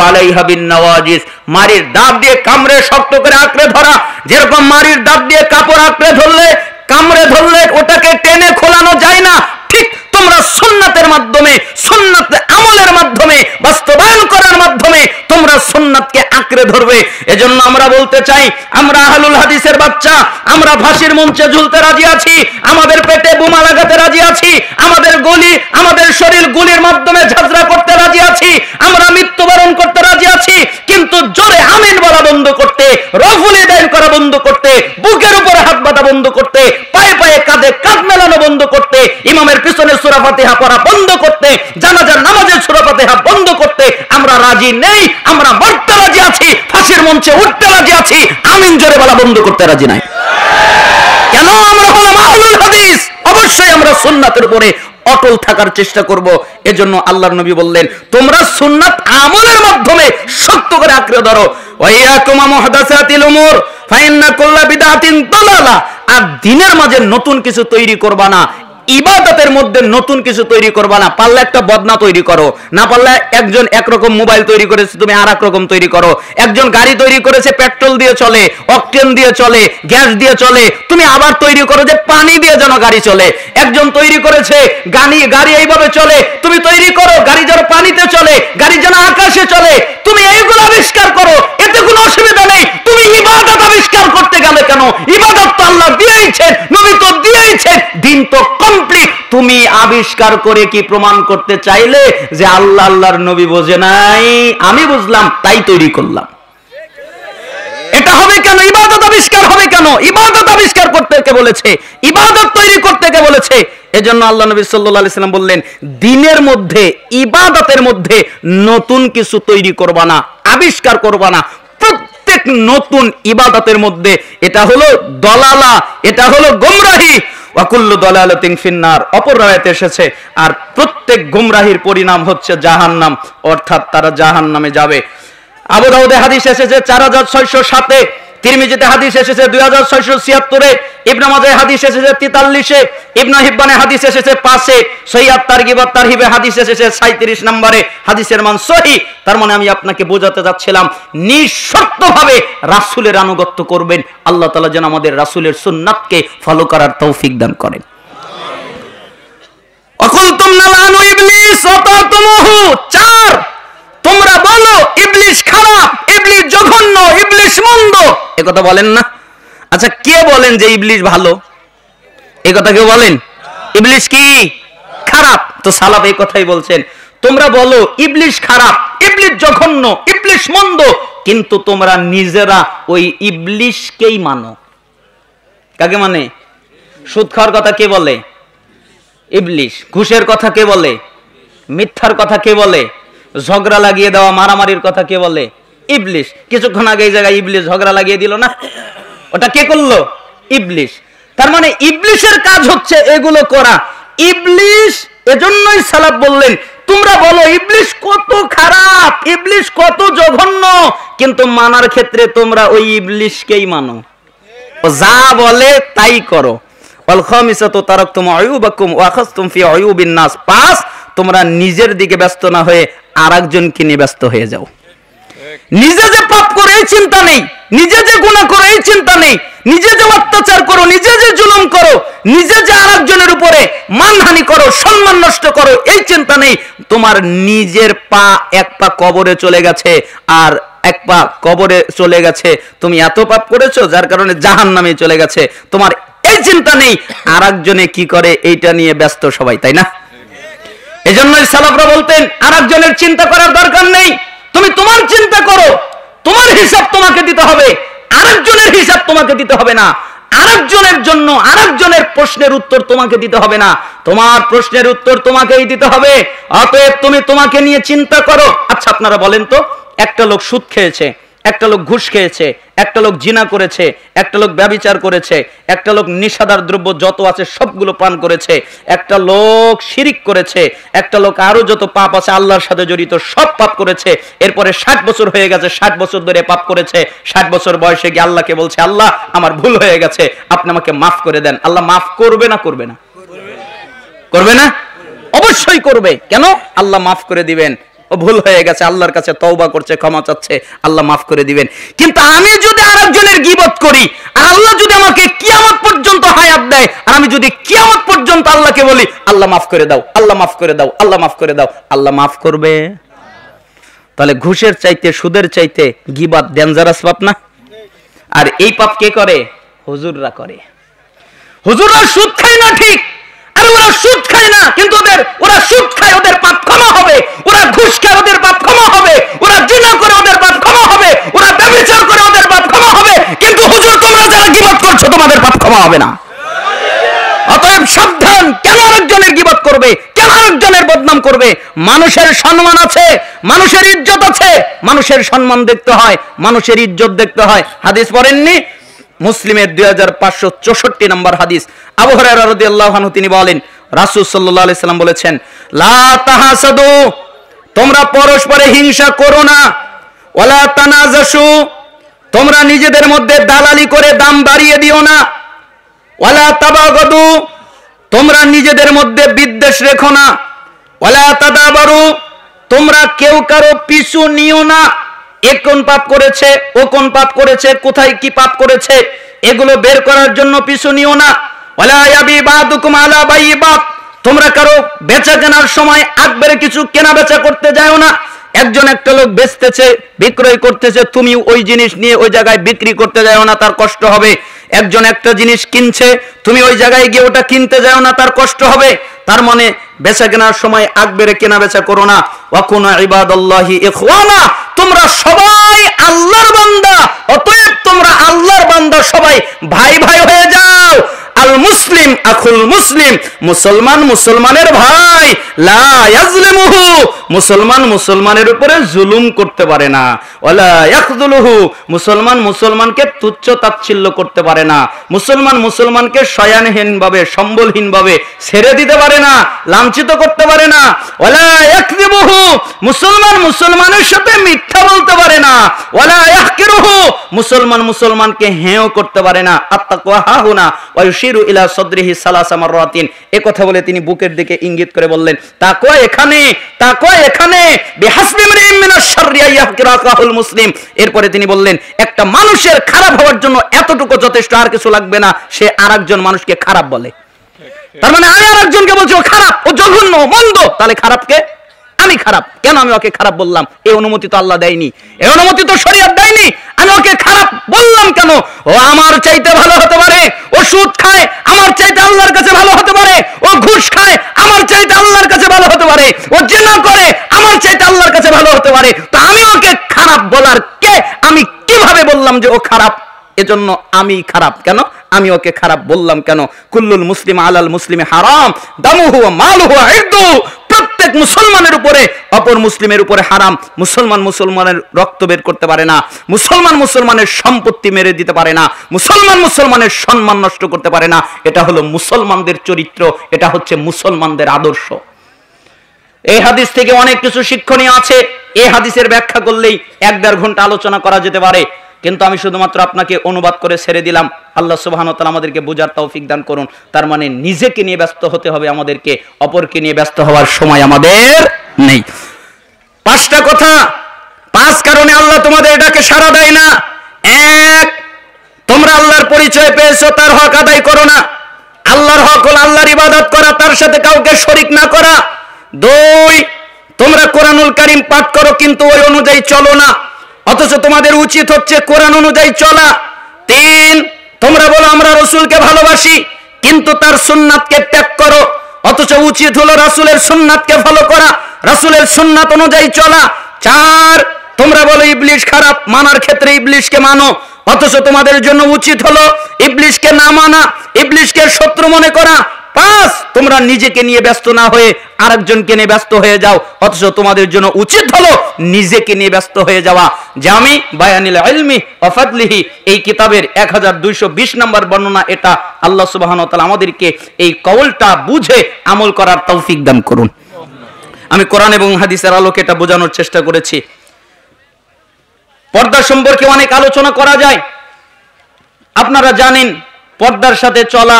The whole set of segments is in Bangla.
আলাইহা বিন নওয়াজিস, মারির দাঁত দিয়ে কামড়ে শক্ত করে আঁকড়ে ধরা। যেরকম মারির দাঁত দিয়ে কাপড় আঁকড়ে ধরলে, কামড়ে ধরলে ওটাকে টেনে খোলানো যায় না, ঠিক তোমরা সুন্নাতের মাধ্যমে, সুন্নাত আমলের মাধ্যমে, বাস্তবায়ন করার মাধ্যমে তোমরা সুন্নাতকে আঁকড়ে ধরবে। এজন্য আমরা বলতে চাই, আমরা আহলুল হাদিসের বাচ্চা, আমরা ফাঁসির মঞ্চে ঝুলতে রাজি আছি, আমাদের পেটে বোমা লাগাতে রাজি আছি, আমাদের গলি, আমাদের শরীর গুলির মাধ্যমে ঝাঁঝরা করতে রাজি আছি, আমরা মৃত্যুবরণ করতে রাজি আছি, কিন্তু জোরে আমিন বলা বন্ধ করতে, রফুলি দান করা বন্ধ করতে, বুকের উপরে হাত বাঁধা বন্ধ করতে, পায়ে পায়ে কাঁধে কাঁধ মেলানো বন্ধ করতে, ইমামের পিছনে সূরা ফাতিহা পড়া বন্ধ করতে, জানাজার নামাজে সূরা ফাতিহা বন্ধ করতে আমরা রাজি নেই। আমরা মরতে রাজি আছি, ফাঁসির মঞ্চে উঠতে রাজি আছি, আমিন জোরে বলা বন্ধ করতে রাজি নাই। কেন? আমরা হলাম আহলুল হাদিস, অবশ্যই আমরা সুন্নাতের উপরে অটল থাকার চেষ্টা করব। এজন্য আল্লাহর নবী বললেন, তোমরা সুন্নাত আমলের মাধ্যমে শক্ত করে আঁকড়ে ধরো। ওয়াইয়াকুম মুহদাসাতিল উমুর ফাইন্না কুল্লা বিদআতিন দালালা। আর দিনের মাঝে নতুন কিছু তৈরি করবা না, ইবাদতের মধ্যে নতুন কিছু তৈরি করবা না। পারলে একটা বদনা তৈরি করো, না পারলে একজন একরকম মোবাইল তৈরি করেছে, তুমি আর এক রকম তৈরি করো। একজন গাড়ি তৈরি করেছে পেট্রোল দিয়ে চলে, অকটেন দিয়ে চলে, গ্যাস দিয়ে চলে, তুমি আবার তৈরি করো যে পানি দিয়ে যেন গাড়ি চলে। একজন তৈরি করেছে গাড়ি এইভাবে চলে, তুমি তৈরি করো গাড়ি যেন পানিতে চলে, গাড়ি যেন আকাশে চলে, তুমি এইগুলো আবিষ্কার করো, এতে কোনো অসুবিধা নেই। তুমি ইবাদত আবিষ্কার করতে গেলে কেন? ইবাদত তো আল্লাহ দিয়েছেন, নবী তো দিয়েছেন, দিন তো কমপ্লিট। তুমি আবিষ্কার করে কি প্রমাণ করতে চাইলে যে আল্লাহ আল্লাহর নবী বোঝে নাই, আমি বুঝলাম তাই তৈরি করলাম, এটা হবে কেন? ইবাদত আবিষ্কার হবে কেন? ইবাদত আবিষ্কার করতে কে বলেছে? ইবাদত তৈরি করতে কে বলেছে? এজন্য আল্লাহ নবী সাল্লাল্লাহু আলাইহি সাল্লাম বললেন, দিনের মধ্যে, ইবাদতের মধ্যে নতুন কিছু তৈরি করবা না, আবিষ্কার করবা না। প্রত্যেক নতুন ইবাদতের মধ্যে এটা হলো দলালা, এটা হলো গোমরাহি। ওয়াকুল্লু দালালাতিন ফিন্নার, অপর রায়াতে এসেছে, আর প্রত্যেক গোমরাহির পরিণাম হচ্ছে জাহান্নাম, অর্থাৎ তারা জাহান্নামে যাবে। আবু দাউদে হাদিস এসেছে 4607-এ, তিরমিজিতে হাদিস এসেছে 2676-এ, ইবনে মাজাহে হাদিস এসেছে 43-এ, ইবনে হিব্বানে হাদিস এসেছে 5-এ, সহিহ আত-তারগিব ওয়াত তারহিবে হাদিস এসেছে 37 নম্বরে। হাদিসের মান সহিহ। তার মানে আমি আপনাকে বোঝাতে যাচ্ছিলাম, নিঃশর্তভাবে রাসূলের আনুগত্য করবেন। আল্লাহ তাআলা যেন আমাদের রাসূলের সুন্নাতকে ফলো করার তৌফিক দান করেন। অকুলতুম নালানু ইবলিস ওয়াতাতুমুহু, 4 তোমরা বলো ইবলিস খারাপ, ইবলিস জঘন্য, ইবলিস মন্দ, এ কথা বলেন না? আচ্ছা, কে বলেন যে ইবলিস ভালো? এই কথা কেউ বলেন? ইবলিস কি খারাপ? তো সালাফ এই কথাই বলছেন, তোমরা বলো ইবলিস খারাপ, ইবলিস জঘন্য, ইবলিস মন্দ, কিন্তু তোমরা নিজেরা ওই ইবলিসকেই মানো। কাকে মানে? সুদ খাওয়ার কথা কে বলে? ইবলিস। ঘুষের কথা কে বলে? মিথ্যার কথা কে বলে? ঝগড়া লাগিয়ে দেওয়া, মারামারির কথা কে বলে? ইবলিস। কিছুক্ষণ আগে এই জায়গায় ইবলিস ঝগড়া লাগিয়ে দিল না, ওটা কে করলো? ইবলিস। তার মানে ইবলিসের কাজ হচ্ছে এগুলো করা। ইবলিস, এজন্যই সালাফ বললেন, তোমরা বলো ইবলিস কত খারাপ, ইবলিস কত জঘন্য, কিন্তু মানার ক্ষেত্রে তোমরা ওই ইবলিসকেই মানো, ও যা বলে তাই করো। ওয়াল খামিসাতু তারাকতুম আয়ুবাকুম ওয়া আখাযতুম ফি আয়ুবিন নাস। 5, তোমরা নিজের দিকে ব্যস্ত না হয়ে আরেকজনকে নিয়ে ব্যস্ত হয়ে যাও। নিজে যে পাপ করে এই চিন্তা নেই, নিজে যে গুনাহ করে এই চিন্তা নেই, নিজে যে অত্যাচার করো, নিজে যে জুলুম করো, নিজে যে আরেকজনের উপরে মানহানি করো, সম্মান নষ্ট করো, এই চিন্তা নেই। তোমার নিজের পা, এক পা কবরে চলে গেছে আর এক পা কবরে চলে গেছে, তুমি এত পাপ করেছো যার কারণে জাহান্নামে চলে গেছে, তোমার এই চিন্তা নেই। আরেকজনে কি করে এইটা নিয়ে ব্যস্ত সবাই, তাই না? এজন্যই সালাফরা বলতেন আরেকজনের চিন্তা করার দরকার নেই, তুমি তোমার চিন্তা করো, তোমার হিসাব তোমাকে দিতে হবে, আরেকজনের হিসাব তোমাকে দিতে হবে না, আরেকজনের জন্য আরেকজনের প্রশ্নের উত্তর তোমাকে দিতে হবে না, তোমার প্রশ্নের উত্তর তোমাকেই দিতে হবে। অতএব তুমি তোমাকে নিয়ে চিন্তা করো। আচ্ছা, আপনারা বলেন তো, একটা লোক সুদ খেয়েছে, একটা লোক ঘুষ খেয়েছে, একটা লোক জিনা করেছে, একটা লোক ব্যভিচার করেছে, একটা লোক নিশাদার দ্রব্য যত আছে সবগুলো পান করেছে, একটা লোক শিরিক করেছে, একটা লোক আরো যত পাপ আছে আল্লাহর সাথে জড়িত সব পাপ করেছে। এরপরে 60 বছর হয়ে গেছে, 60 বছর ধরে পাপ করেছে। 60 বছর বয়সে গিয়ে আল্লাহকে বলছে, আল্লাহ আমার ভুল হয়ে গেছে, আপনি আমাকে মাফ করে দেন। আল্লাহ মাফ করবে না করবে না? করবে না, অবশ্যই করবে। কেন? আল্লাহ মাফ করে দিবেন। ও ভুল হয়ে গেছে, আল্লাহর কাছে তওবা করছে, ক্ষমা চাচ্ছে, আল্লাহ মাফ করে দিবেন। কিন্তু আমি যদি আরেকজনের গীবত করি, আর আল্লাহ যদি আমাকে কিয়ামত পর্যন্ত হায়াত দেয়, আর আমি যদি কিয়ামত পর্যন্ত আল্লাহকে বলি আল্লাহ মাফ করে দাও, আল্লাহ মাফ করে দাও, আল্লাহ মাফ করে দাও, আল্লাহ মাফ করবে? তাহলে ঘুষের চাইতে, সুদের চাইতে গীবত ডেঞ্জারাস পাপ না? আর এই পাপ কে করে? হুজুররা করে। হুজুররা সুদ খায় না ঠিক, আর ওরা সুদ খায় না, কিন্তু ওরা সুদ খায়, ওদের পাপ ক্ষমা হবে। ওরা ঘুষ খায়, ওদের পাপ ক্ষমা হবে। ওরা জিনা করে, ওদের পাপ ক্ষমা হবে। ওরা ব্যভিচার করে, ওদের পাপ ক্ষমা হবে। কিন্তু হুজুর তোমরা যারা গীবত করছো, তোমাদের পাপ ক্ষমা হবে না। অতএব সাবধান, কেন আরেকজনের গীবত করবে, কেন আরেকজনের বদনাম করবে? মানুষের সম্মান আছে, মানুষের ইজ্জত আছে, মানুষের সম্মান দেখতে হয়, মানুষের ইজ্জত দেখতে হয়। হাদিস পড়েননি? মুসলিমের 2564 নম্বর হাদিস। আবু হুরায়রা রাদিয়াল্লাহু আনহু তিনি বলেন, রাসূল সাল্লাল্লাহু আলাইহি সাল্লাম বলেছেন, লা তাহাসাদু, তোমরা পরস্পরে হিংসা করো না, ওয়ালা তানাজাসু, তোমরা নিজেদের মধ্যে দালালি করে দাম বাড়িয়ে দিও না, ওয়ালা তাবাগাদু, তোমরা নিজেদের মধ্যে বিদ্বেষ রেখো না, ওয়ালা তাদাবারু, তোমরা কেউ কারো পিছু নিও না। এ কোন পাপ করেছে, ও কোন পাপ করেছে, কোথায় কি পাপ করেছে, এগুলো বের করার জন্য পিছু নিও না। ওয়ালা ইয়াবি বাদুকুম আলা বাইই বাদ, তোমরা কারো বেচা কেনার সময় আকবারে কিছু কেনা বেচা করতে যাও না। একজন একটা লোক বেচতেছে, বিক্রয় করতেছে, তুমি ওই জিনিস নিয়ে ওই জায়গায় বিক্রি করতে যাও না, তার কষ্ট হবে। একজন একটা জিনিস কিনছে, তুমি ওই জায়গায় গিয়ে ওটা কিনতে যাও না, তার কষ্ট হবে। তার মানে বেচা কেনার সময় আকবারে কেনা বেচা করো না। ওয়া কুনু ইবাদাল্লাহি ইখওয়ানা, তোমরা সবাই আল্লাহর বান্দা, অতএব তোমরা আল্লাহর বান্দা, সবাই ভাই ভাই হয়ে যাও। আল মুসলিম আখুল মুসলিম, মুসলমান মুসলমানের ভাই, লা ইয়াজলিমুহু, মুসলমান মুসলমানের উপরে জুলুম করতে পারে না, ওয়ালা ইয়াখযুলুহু, মুসলমান মুসলমানকে তুচ্ছ তাচ্ছিল্য করতে পারে না, মুসলমান মুসলমানকে শয়ানহীন ভাবে, সম্বলহীন ভাবে ছেড়ে দিতে পারে না, লাঞ্ছিত করতে পারে না, ওয়ালা ইয়াকযিবুহু, মুসলমান মুসলমানের সাথে মিথ্যা বলতে পারে না, ওয়ালা ইয়াহকিরুহু, মুসলমান মুসলমানকে হেয় করতে পারে না। আত্তাকওয়া হাহুনা ওয়া ইউশিরু ইলা সাদরিহি সালাসা মাররাতিন, এই কথা বলে তিনি বুকের দিকে ইঙ্গিত করে বললেন, তাকওয়া এখানে, তাকওয়া এখানে, বিহাসবি ইমরিইন মিনাশ শাররি আইয়াহকিরা আখাহুল মুসলিম। এরপরে তিনি বললেন, একটা মানুষের খারাপ হওয়ার জন্য এতটুকু যথেষ্ট, আর কিছু লাগবে না, সে আরেকজন মানুষকে খারাপ বলে। তার মানে আমি আরেকজনকে বলছি ও খারাপ, ও জঘন্য, মন্দ, তাহলে খারাপকে আমি খারাপ কেন, আমি ওকে খারাপ বললাম? এই অনুমতি তো আল্লাহ দেয়নি, এই অনুমতি তো শরীয়ত দেয়নি, আমি ওকে খারাপ বললাম কেন? ও আমার চাইতে ভালো হতে পারে, ও সুদ খায়, আমার চাইতে আল্লাহর কাছে ভালো হতে পারে, ও ঘুষ খায়, আমার চাইতে আল্লাহর কাছে ভালো হতে পারে, ও জিনা করে, আমার চাইতে আল্লাহর কাছে ভালো হতে পারে। তো আমি ওকে খারাপ বলার কে? আমি কিভাবে বললাম যে ও খারাপ? এজন্য আমি খারাপ কেন, আমি ওকে খারাপ বললাম কেন? কুল্লুল মুসলিম আলাল মুসলিমি হারাম দামুহু ওয়া মালুহু ওয়া ইরদুহু, প্রত্যেক মুসলমানের উপরে অপর মুসলিমের উপরে হারাম। মুসলমান মুসলমানের রক্ত বের করতে পারে না, মুসলমান মুসলমানের সম্পত্তি মেরে দিতে পারে না, মুসলমান মুসলমানের সম্মান নষ্ট করতে পারে না। এটা হলো মুসলমানদের চরিত্র, এটা হচ্ছে মুসলমানদের আদর্শ। এই হাদিস থেকে অনেক কিছু শিক্ষণীয় আছে। এই হাদিসের ব্যাখ্যা করলেই 1-1.5 ঘন্টা আলোচনা করা যেতে পারে, কিন্তু আমি শুধুমাত্র আপনাকে অনুবাদ করে ছেড়ে দিলাম। আল্লাহ সুবহানাহু ওয়া তাআলা আমাদেরকে বোঝার তৌফিক দান করুন। তার মানে নিজেকে নিয়ে ব্যস্ত হতে হবে আমাদেরকে, অপরকে নিয়ে ব্যস্ত হওয়ার সময় আমাদের নেই। 5টা কথা, 5 কারণে আল্লাহ তোমাদের এটাকে সাড়া দেয় না। 1, তোমরা আল্লাহর পরিচয় পেয়েছো, তার হক আদায় করো না। আল্লাহর হক হলো আল্লাহর ইবাদত করা, তার সাথে কাউকে শরীক না করা। 2, তোমরা কোরআনুল কারীম পাঠ করো কিন্তু ওই অনুযায়ী চলো না, অথচ তোমাদের উচিত হচ্ছে কোরআন অনুযায়ী চলা। 3, তোমরা বলো আমরা রাসূলকে ভালোবাসি কিন্তু তার সুন্নাতকে ত্যাগ করো, অথচ উচিত হলো রাসূলের সুন্নাতকে ফলো করা, রাসূলের সুন্নাত অনুযায়ী চলা। 4, তোমরা বলো ইবলিস খারাপ, মানার ক্ষেত্রে ইবলিসকে মানো, অথচ তোমাদের জন্য উচিত হলো ইবলিসকে না মানা, ইবলিসকে শত্রু মনে করা। 5, তোমরা নিজেকে নিয়ে ব্যস্ত না হয়ে আরেকজনকে নিয়ে ব্যস্ত হয়ে যাও, অথচ তোমাদের জন্য উচিত হলো নিজেকে নিয়ে ব্যস্ত হয়ে যাওয়া। জামি বায়ানিল ইলমি ওয়া ফাদলিহি, এই কিতাবের 1220 নম্বর বর্ণনা এটা। আল্লাহ সুবহানাহু ওয়া তাআলা আমাদেরকে এই কওলটা বুঝে আমল করার তৌফিক দান করুন। আমি কোরআন এবং হাদিসের আলোকে এটা বোঝানোর চেষ্টা করেছি। পর্দা সম্পর্কে অনেক আলোচনা করা যায়। আপনারা জানেন পর্দার সাথে চলা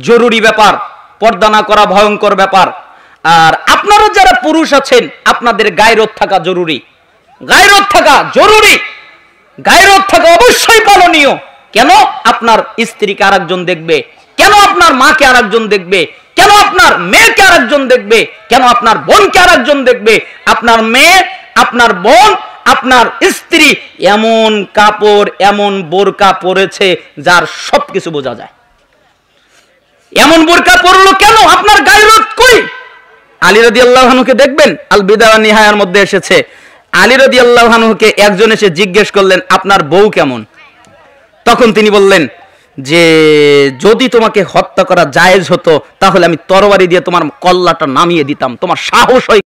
জরুরি ব্যাপার, পর্দা না করা ভয়ঙ্কর ব্যাপার। আর আপনারা যারা পুরুষ আছেন আপনাদের গায়রত থাকা জরুরি, গায়রত থাকা জরুরি, গায়রত থাকা অবশ্যই পালনীয়। কেন আপনার স্ত্রীকে আরেকজন দেখবে, কেন আপনার মাকে আরেকজন দেখবে, কেন আপনার মেয়েকে আরেকজন দেখবে, কেন আপনার বোনকে আরেকজন দেখবে? আপনার মেয়ে, আপনার বোন, আপনার স্ত্রী এমন কাপড়, এমন বোরকা পরেছে যার সবকিছু বোঝা যায়। এমন বোরকা পরলো কেন? আপনার গায়রত কই? আলী রাদিয়াল্লাহু আনহুকে দেখবেন, আল বিদা ওয়ান নিহায়ার মধ্যে এসেছে, আলী রাদিয়াল্লাহু আনহুকে একজন এসে জিজ্ঞেস করলেন আপনার বউ কেমন? তখন তিনি বললেন যে যদি তোমাকে হত্যা করা জায়েজ হতো তাহলে আমি তরবারি দিয়ে তোমার কল্লাটা নামিয়ে দিতাম, তোমার সাহস হয়